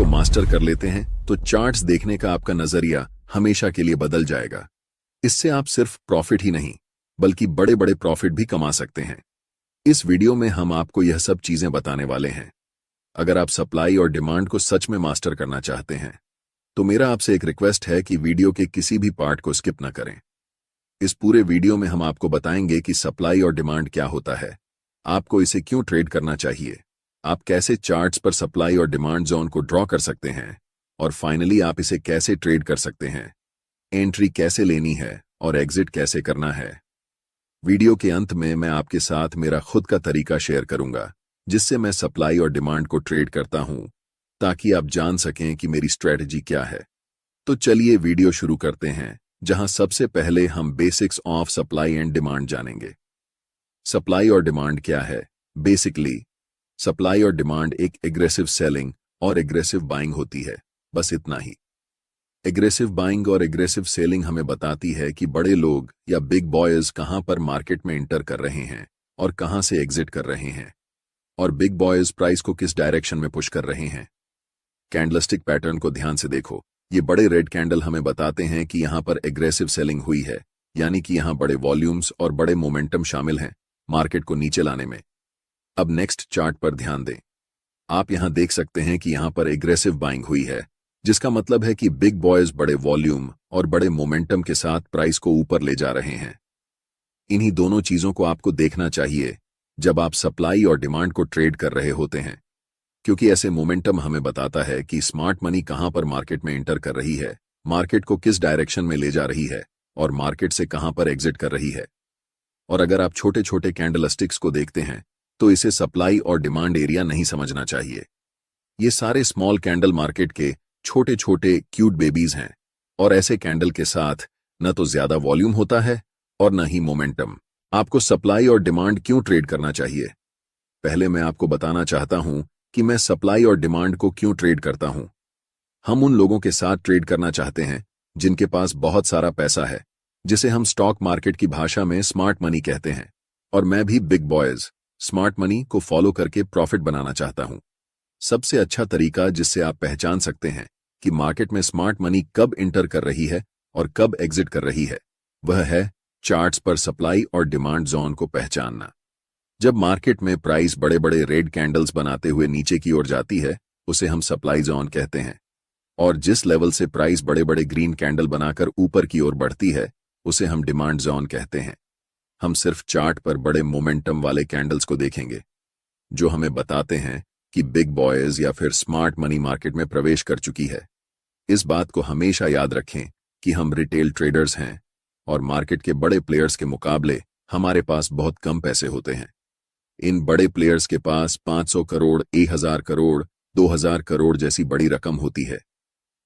को मास्टर कर लेते हैं तो चार्ट्स देखने का आपका नजरिया हमेशा के लिए बदल जाएगा। इससे आप सिर्फ प्रॉफिट ही नहीं बल्कि बड़े बड़े प्रॉफिट भी कमा सकते हैं। इस वीडियो में हम आपको यह सब चीजें बताने वाले हैं। अगर आप सप्लाई और डिमांड को सच में मास्टर करना चाहते हैं तो मेरा आपसे एक रिक्वेस्ट है कि वीडियो के किसी भी पार्ट को स्किप न करें। इस पूरे वीडियो में हम आपको बताएंगे कि सप्लाई और डिमांड क्या होता है, आपको इसे क्यों ट्रेड करना चाहिए, आप कैसे चार्ट्स पर सप्लाई और डिमांड जोन को ड्रॉ कर सकते हैं और फाइनली आप इसे कैसे ट्रेड कर सकते हैं, एंट्री कैसे लेनी है और एग्जिट कैसे करना है। वीडियो के अंत में मैं आपके साथ मेरा खुद का तरीका शेयर करूंगा जिससे मैं सप्लाई और डिमांड को ट्रेड करता हूं, ताकि आप जान सकें कि मेरी स्ट्रेटजी क्या है। तो चलिए वीडियो शुरू करते हैं, जहां सबसे पहले हम basics of supply and demand जानेंगे। सप्लाई और डिमांड क्या है? बेसिकली सप्लाई और डिमांड एक एग्रेसिव सेलिंग और एग्रेसिव बाइंग होती है, बस इतना ही। एग्रेसिव बाइंग और एग्रेसिव सेलिंग हमें बताती है कि बड़े लोग या बिग बॉयज कहां पर मार्केट में इंटर कर रहे हैं और कहां से एग्जिट कर रहे हैं, और बिग बॉयज प्राइस को किस डायरेक्शन में पुश कर रहे हैं। कैंडलस्टिक पैटर्न को ध्यान से देखो। ये बड़े रेड कैंडल हमें बताते हैं कि यहां पर एग्रेसिव सेलिंग हुई है, यानी कि यहां बड़े वॉल्यूम्स और बड़े मोमेंटम शामिल हैं मार्केट को नीचे लाने में। अब नेक्स्ट चार्ट पर ध्यान दें। आप यहां देख सकते हैं कि यहां पर एग्रेसिव बाइंग हुई है, जिसका मतलब है कि बिग बॉयज बड़े वॉल्यूम और बड़े मोमेंटम के साथ प्राइस को ऊपर ले जा रहे हैं। इन्हीं दोनों चीजों को आपको देखना चाहिए जब आप सप्लाई और डिमांड को ट्रेड कर रहे होते हैं, क्योंकि ऐसे मोमेंटम हमें बताता है कि स्मार्ट मनी कहां पर मार्केट में एंटर कर रही है, मार्केट को किस डायरेक्शन में ले जा रही है और मार्केट से कहां पर एग्जिट कर रही है। और अगर आप छोटे छोटे कैंडलस्टिक्स को देखते हैं तो इसे सप्लाई और डिमांड एरिया नहीं समझना चाहिए। ये सारे स्मॉल कैंडल मार्केट के छोटे छोटे क्यूट बेबीज हैं, और ऐसे कैंडल के साथ न तो ज्यादा वॉल्यूम होता है और न ही मोमेंटम। आपको सप्लाई और डिमांड क्यों ट्रेड करना चाहिए? पहले मैं आपको बताना चाहता हूं कि मैं सप्लाई और डिमांड को क्यों ट्रेड करता हूं। हम उन लोगों के साथ ट्रेड करना चाहते हैं जिनके पास बहुत सारा पैसा है, जिसे हम स्टॉक मार्केट की भाषा में स्मार्ट मनी कहते हैं, और मैं भी बिग बॉयज स्मार्ट मनी को फॉलो करके प्रॉफिट बनाना चाहता हूं। सबसे अच्छा तरीका जिससे आप पहचान सकते हैं कि मार्केट में स्मार्ट मनी कब इंटर कर रही है और कब एग्जिट कर रही है, वह है चार्ट्स पर सप्लाई और डिमांड जोन को पहचानना। जब मार्केट में प्राइस बड़े बड़े रेड कैंडल्स बनाते हुए नीचे की ओर जाती है, उसे हम सप्लाई जोन कहते हैं, और जिस लेवल से प्राइस बड़े बड़े ग्रीन कैंडल बनाकर ऊपर की ओर बढ़ती है, उसे हम डिमांड जोन कहते हैं। हम सिर्फ चार्ट पर बड़े मोमेंटम वाले कैंडल्स को देखेंगे जो हमें बताते हैं कि बिग बॉयज या फिर स्मार्ट मनी मार्केट में प्रवेश कर चुकी है। इस बात को हमेशा याद रखें कि हम रिटेल ट्रेडर्स हैं और मार्केट के बड़े प्लेयर्स के मुकाबले हमारे पास बहुत कम पैसे होते हैं। इन बड़े प्लेयर्स के पास 500 करोड़, 1000 करोड़, 2000 करोड़ जैसी बड़ी रकम होती है।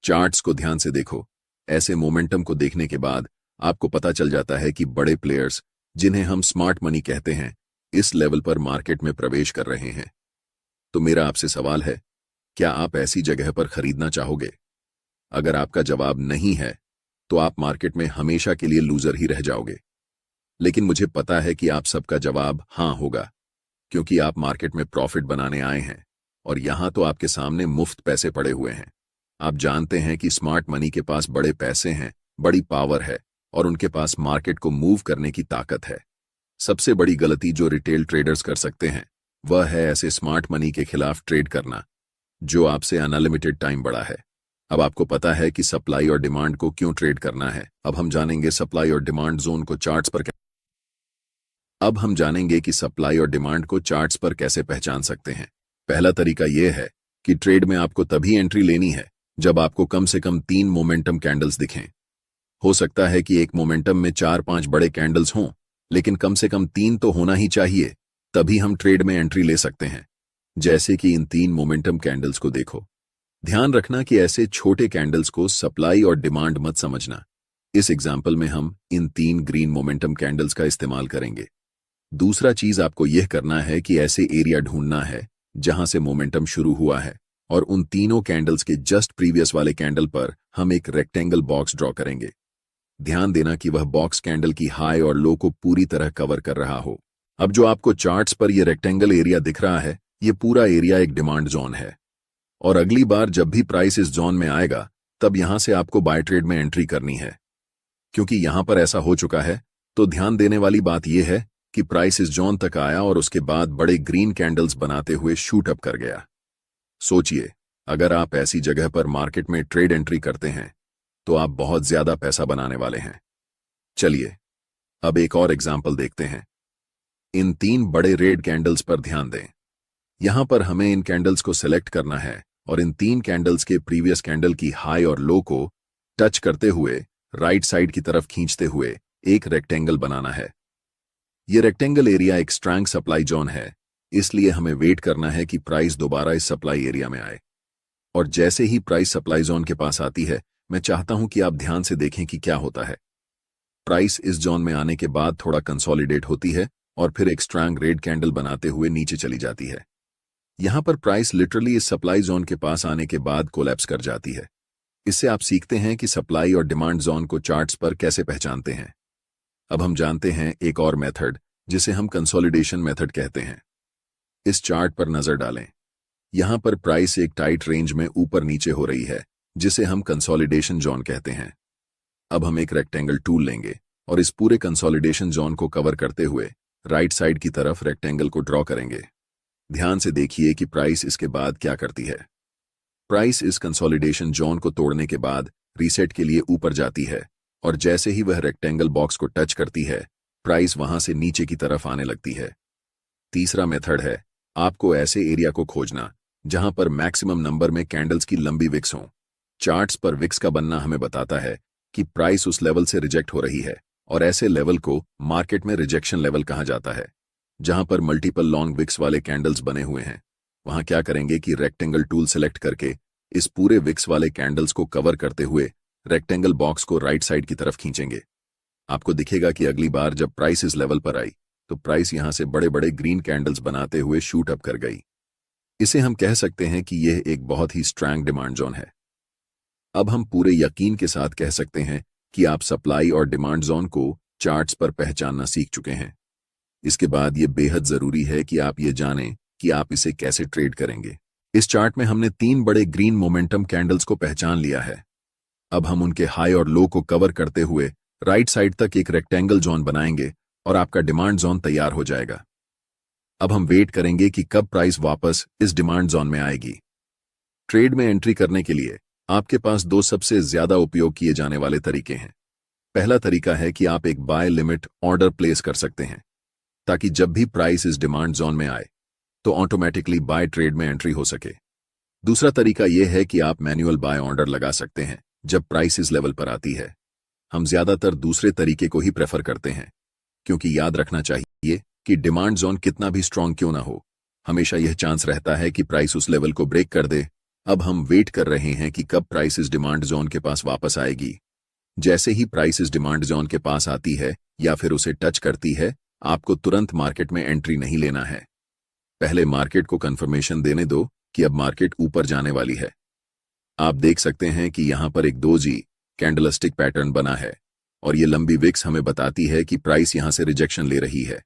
चार्ट्स को ध्यान से देखो। ऐसे मोमेंटम को देखने के बाद आपको पता चल जाता है कि बड़े प्लेयर्स, जिन्हें हम स्मार्ट मनी कहते हैं, इस लेवल पर मार्केट में प्रवेश कर रहे हैं। तो मेरा आपसे सवाल है, क्या आप ऐसी जगह पर खरीदना चाहोगे? अगर आपका जवाब नहीं है तो आप मार्केट में हमेशा के लिए लूजर ही रह जाओगे। लेकिन मुझे पता है कि आप सबका जवाब हां होगा, क्योंकि आप मार्केट में प्रॉफिट बनाने आए हैं और यहां तो आपके सामने मुफ्त पैसे पड़े हुए हैं। आप जानते हैं कि स्मार्ट मनी के पास बड़े पैसे हैं, बड़ी पावर है और उनके पास मार्केट को मूव करने की ताकत है। सबसे बड़ी गलती जो रिटेल ट्रेडर्स कर सकते हैं वह है ऐसे स्मार्ट मनी के खिलाफ ट्रेड करना जो आपसे अनलिमिटेड टाइम बड़ा है। अब आपको पता है कि सप्लाई और डिमांड को क्यों ट्रेड करना है। अब हम जानेंगे सप्लाई और डिमांड जोन को चार्ट्स पर चार्ट्स पर कैसे पहचान सकते हैं। पहला तरीका यह है कि ट्रेड में आपको तभी एंट्री लेनी है जब आपको कम से कम 3 मोमेंटम कैंडल्स दिखें। हो सकता है कि एक मोमेंटम में 4-5 बड़े कैंडल्स हों, लेकिन कम से कम 3 तो होना ही चाहिए, तभी हम ट्रेड में एंट्री ले सकते हैं। जैसे कि इन 3 मोमेंटम कैंडल्स को देखो। ध्यान रखना कि ऐसे छोटे कैंडल्स को सप्लाई और डिमांड मत समझना। इस एग्जाम्पल में हम इन 3 ग्रीन मोमेंटम कैंडल्स का इस्तेमाल करेंगे। दूसरा चीज आपको यह करना है कि ऐसे एरिया ढूंढना है जहां से मोमेंटम शुरू हुआ है, और उन तीनों कैंडल्स के जस्ट प्रीवियस वाले कैंडल पर हम एक रेक्टेंगल बॉक्स ड्रॉ करेंगे। ध्यान देना कि वह बॉक्स कैंडल की हाई और लो को पूरी तरह कवर कर रहा हो। अब जो आपको चार्ट्स पर यह रेक्टेंगल एरिया दिख रहा है, यह पूरा एरिया एक डिमांड जोन है। और अगली बार जब भी प्राइस इस जोन में आएगा तब यहां से आपको बाय ट्रेड में एंट्री करनी है। क्योंकि यहां पर ऐसा हो चुका है तो ध्यान देने वाली बात यह है कि प्राइस इस जोन तक आया और उसके बाद बड़े ग्रीन कैंडल्स बनाते हुए शूट अप कर गया। सोचिए, अगर आप ऐसी जगह पर मार्केट में ट्रेड एंट्री करते हैं तो आप बहुत ज्यादा पैसा बनाने वाले हैं। चलिए अब एक और एग्जाम्पल देखते हैं। इन 3 बड़े रेड कैंडल्स पर ध्यान दें। यहां पर हमें इन कैंडल्स को सिलेक्ट करना है और इन 3 कैंडल्स के प्रीवियस कैंडल की हाई और लो को टच करते हुए राइट साइड की तरफ खींचते हुए एक रेक्टेंगल बनाना है। यह रेक्टेंगल एरिया एक स्ट्रॉन्ग सप्लाई जोन है, इसलिए हमें वेट करना है कि प्राइस दोबारा इस सप्लाई एरिया में आए। और जैसे ही प्राइस सप्लाई जोन के पास आती है, मैं चाहता हूं कि आप ध्यान से देखें कि क्या होता है। प्राइस इस जोन में आने के बाद थोड़ा कंसोलिडेट होती है और फिर एक स्ट्रॉन्ग रेड कैंडल बनाते हुए नीचे चली जाती है। यहां पर प्राइस लिटरली इस सप्लाई जोन के पास आने के बाद कोलैप्स कर जाती है। इससे आप सीखते हैं कि सप्लाई और डिमांड जोन को चार्ट्स पर कैसे पहचानते हैं। अब हम जानते हैं एक और मेथड जिसे हम कंसोलिडेशन मेथड कहते हैं। इस चार्ट पर नजर डालें। यहां पर प्राइस एक टाइट रेंज में ऊपर नीचे हो रही है, जिसे हम कंसोलिडेशन जोन कहते हैं। अब हम एक रेक्टेंगल टूल लेंगे और इस पूरे कंसोलिडेशन जोन को कवर करते हुए राइट साइड की तरफ रेक्टेंगल को ड्रॉ करेंगे। ध्यान से देखिए कि प्राइस इसके बाद क्या करती है। प्राइस इस कंसोलिडेशन जोन को तोड़ने के बाद रीसेट के लिए ऊपर जाती है और जैसे ही वह रेक्टेंगल बॉक्स को टच करती है, प्राइस वहां से नीचे की तरफ आने लगती है। तीसरा मेथड है आपको ऐसे एरिया को खोजना जहां पर मैक्सिमम नंबर में कैंडल्स की लंबी विक्स हों। चार्ट्स पर विक्स का बनना हमें बताता है कि प्राइस उस लेवल से रिजेक्ट हो रही है और ऐसे लेवल को मार्केट में रिजेक्शन लेवल कहा जाता है। जहां पर मल्टीपल लॉन्ग विक्स वाले कैंडल्स बने हुए हैं, वहां क्या करेंगे कि रेक्टेंगल टूल सेलेक्ट करके इस पूरे विक्स वाले कैंडल्स को कवर करते हुए रेक्टेंगल बॉक्स को राइट साइड की तरफ खींचेंगे। आपको दिखेगा कि अगली बार जब प्राइस इस लेवल पर आई तो प्राइस यहां से बड़े बड़े ग्रीन कैंडल्स बनाते हुए शूट अप कर गई। इसे हम कह सकते हैं कि यह एक बहुत ही स्ट्रॉन्ग डिमांड जोन है। अब हम पूरे यकीन के साथ कह सकते हैं कि आप सप्लाई और डिमांड जोन को चार्ट्स पर पहचानना सीख चुके हैं। इसके बाद यह बेहद जरूरी है कि आप ये जानें कि आप इसे कैसे ट्रेड करेंगे। इस चार्ट में हमने 3 बड़े ग्रीन मोमेंटम कैंडल्स को पहचान लिया है। अब हम उनके हाई और लो को कवर करते हुए राइट साइड तक एक रेक्टेंगल जोन बनाएंगे और आपका डिमांड जोन तैयार हो जाएगा। अब हम वेट करेंगे कि कब प्राइस वापस इस डिमांड जोन में आएगी। ट्रेड में एंट्री करने के लिए आपके पास 2 सबसे ज्यादा उपयोग किए जाने वाले तरीके हैं। पहला तरीका है कि आप एक बाय लिमिट ऑर्डर प्लेस कर सकते हैं ताकि जब भी प्राइस इस डिमांड जोन में आए तो ऑटोमेटिकली बाय ट्रेड में एंट्री हो सके। दूसरा तरीका यह है कि आप मैन्युअल बाय ऑर्डर लगा सकते हैं जब प्राइस इस लेवल पर आती है। हम ज्यादातर दूसरे तरीके को ही प्रेफर करते हैं, क्योंकि याद रखना चाहिए कि डिमांड जोन कितना भी स्ट्रांग क्यों ना हो, हमेशा यह चांस रहता है कि प्राइस उस लेवल को ब्रेक कर दे। अब हम वेट कर रहे हैं कि कब प्राइस इस डिमांड जोन के पास वापस आएगी। जैसे ही प्राइस इस डिमांड जोन के पास आती है या फिर उसे टच करती है, आपको तुरंत मार्केट में एंट्री नहीं लेना है। पहले मार्केट को कंफर्मेशन देने दो कि अब मार्केट ऊपर जाने वाली है। आप देख सकते हैं कि यहां पर एक 2G कैंडलस्टिक पैटर्न बना है और ये लंबी विक्स हमें बताती है कि प्राइस यहां से रिजेक्शन ले रही है।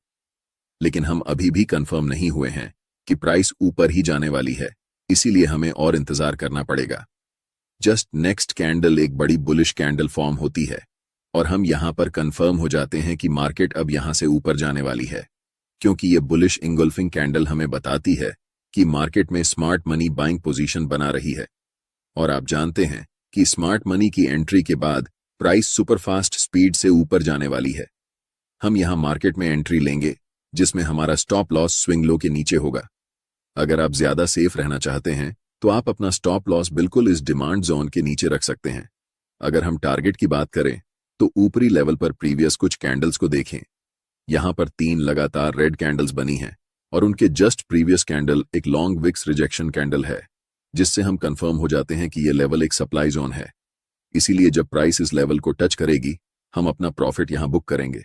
लेकिन हम अभी भी कंफर्म नहीं हुए हैं कि प्राइस ऊपर ही जाने वाली है, इसीलिए हमें और इंतजार करना पड़ेगा। जस्ट नेक्स्ट कैंडल एक बड़ी बुलिश कैंडल फॉर्म होती है और हम यहां पर कंफर्म हो जाते हैं कि मार्केट अब यहां से ऊपर जाने वाली है, क्योंकि ये बुलिश इंगल्फिंग कैंडल हमें बताती है कि मार्केट में स्मार्ट मनी बाइंग पोजीशन बना रही है। और आप जानते हैं कि स्मार्ट मनी की एंट्री के बाद प्राइस सुपरफास्ट स्पीड से ऊपर जाने वाली है। हम यहां मार्केट में एंट्री लेंगे जिसमें हमारा स्टॉप लॉस स्विंग लो के नीचे होगा। अगर आप ज्यादा सेफ रहना चाहते हैं तो आप अपना स्टॉप लॉस बिल्कुल इस डिमांड जोन के नीचे रख सकते हैं। अगर हम टारगेट की बात करें तो ऊपरी लेवल पर प्रीवियस कुछ कैंडल्स को देखें। यहां पर 3 लगातार रेड कैंडल्स बनी हैं और उनके जस्ट प्रीवियस कैंडल एक लॉन्ग विक्स रिजेक्शन कैंडल है, जिससे हम कंफर्म हो जाते हैं कि यह लेवल एक सप्लाई जोन है। इसीलिए जब प्राइस इस लेवल को टच करेगी, हम अपना प्रॉफिट यहां बुक करेंगे।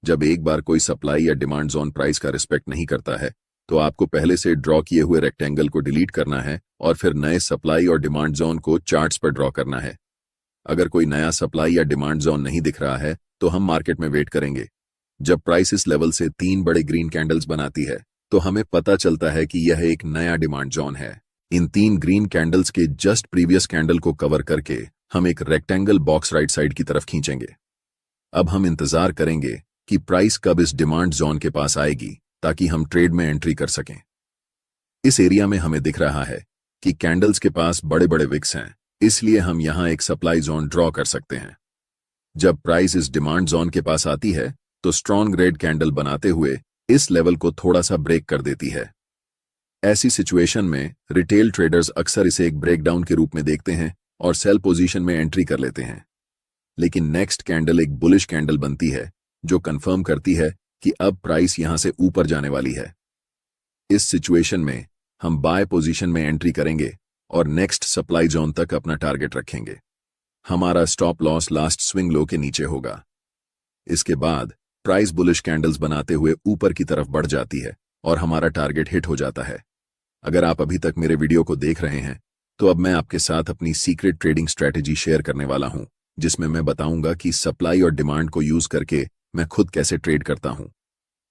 जब एक बार कोई सप्लाई या डिमांड जोन प्राइस का रिस्पेक्ट नहीं करता है तो आपको पहले से ड्रॉ किए हुए रेक्टेंगल को डिलीट करना है और फिर नए सप्लाई और डिमांड जोन को चार्ट्स पर ड्रॉ करना है। अगर कोई नया सप्लाई या डिमांड जोन नहीं दिख रहा है तो हम मार्केट में वेट करेंगे। जब प्राइस इस लेवल से 3 बड़े ग्रीन कैंडल्स बनाती है तो हमें पता चलता है कि यह एक नया डिमांड जोन है। इन 3 ग्रीन कैंडल्स के जस्ट प्रीवियस कैंडल को कवर करके हम एक रेक्टेंगल बॉक्स राइट साइड की तरफ खींचेंगे। अब हम इंतजार करेंगे कि प्राइस कब इस डिमांड जोन के पास आएगी ताकि हम ट्रेड में एंट्री कर सकें। इस एरिया में हमें दिख रहा है कि कैंडल्स के पास बड़े बड़े विक्स हैं, इसलिए हम यहां एक सप्लाई जोन ड्रॉ कर सकते हैं। जब प्राइस इस डिमांड जोन के पास आती है तो स्ट्रॉन्ग रेड कैंडल बनाते हुए इस लेवल को थोड़ा सा ब्रेक कर देती है। ऐसी सिचुएशन में रिटेल ट्रेडर्स अक्सर इसे एक ब्रेकडाउन के रूप में देखते हैं और सेल पोजीशन में एंट्री कर लेते हैं। लेकिन नेक्स्ट कैंडल एक बुलिश कैंडल बनती है जो कंफर्म करती है कि अब प्राइस यहां से ऊपर जाने वाली है। इस सिचुएशन में हम बाय पोजीशन में एंट्री करेंगे और नेक्स्ट सप्लाई जोन तक अपना टारगेट रखेंगे। हमारा stop loss last swing low के नीचे होगा। इसके बाद प्राइस बुलिश कैंडल्स बनाते हुए ऊपर की तरफ बढ़ जाती है और हमारा टारगेट हिट हो जाता है। अगर आप अभी तक मेरे वीडियो को देख रहे हैं तो अब मैं आपके साथ अपनी सीक्रेट ट्रेडिंग स्ट्रैटेजी शेयर करने वाला हूं, जिसमें मैं बताऊंगा कि सप्लाई और डिमांड को यूज करके मैं खुद कैसे ट्रेड करता हूं।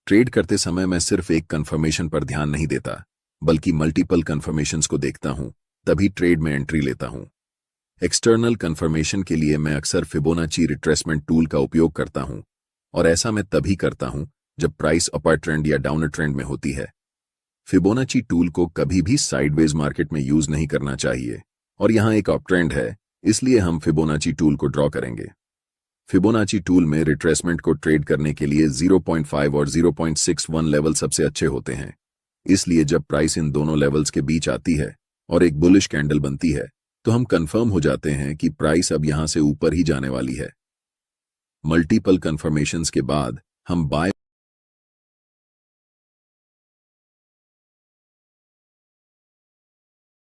ट्रेड करते समय मैं सिर्फ एक कंफर्मेशन पर ध्यान नहीं देता, बल्कि मल्टीपल कंफर्मेशंस को देखता हूं, तभी ट्रेड में एंट्री लेता हूं। एक्सटर्नल कंफर्मेशन के लिए मैं अक्सर फिबोनाची रिट्रेसमेंट टूल का उपयोग करता हूं, और ऐसा मैं तभी करता हूं जब प्राइस अपर ट्रेंड या डाउनर ट्रेंड में होती है। फिबोनाची टूल को कभी भी साइडवेज मार्केट में यूज नहीं करना चाहिए, और यहां एक अप ट्रेंड है, इसलिए हम फिबोनाची टूल को ड्रॉ करेंगे। फिबोनाची टूल में रिट्रेसमेंट को ट्रेड करने के लिए 0.5 और 0.61 लेवल सबसे अच्छे होते हैं। इसलिए जब प्राइस इन दोनों लेवल्स के बीच आती है और एक बुलिश कैंडल बनती है तो हम कंफर्म हो जाते हैं कि प्राइस अब यहां से ऊपर ही जाने वाली है। मल्टीपल कंफर्मेशंस के बाद हम बाय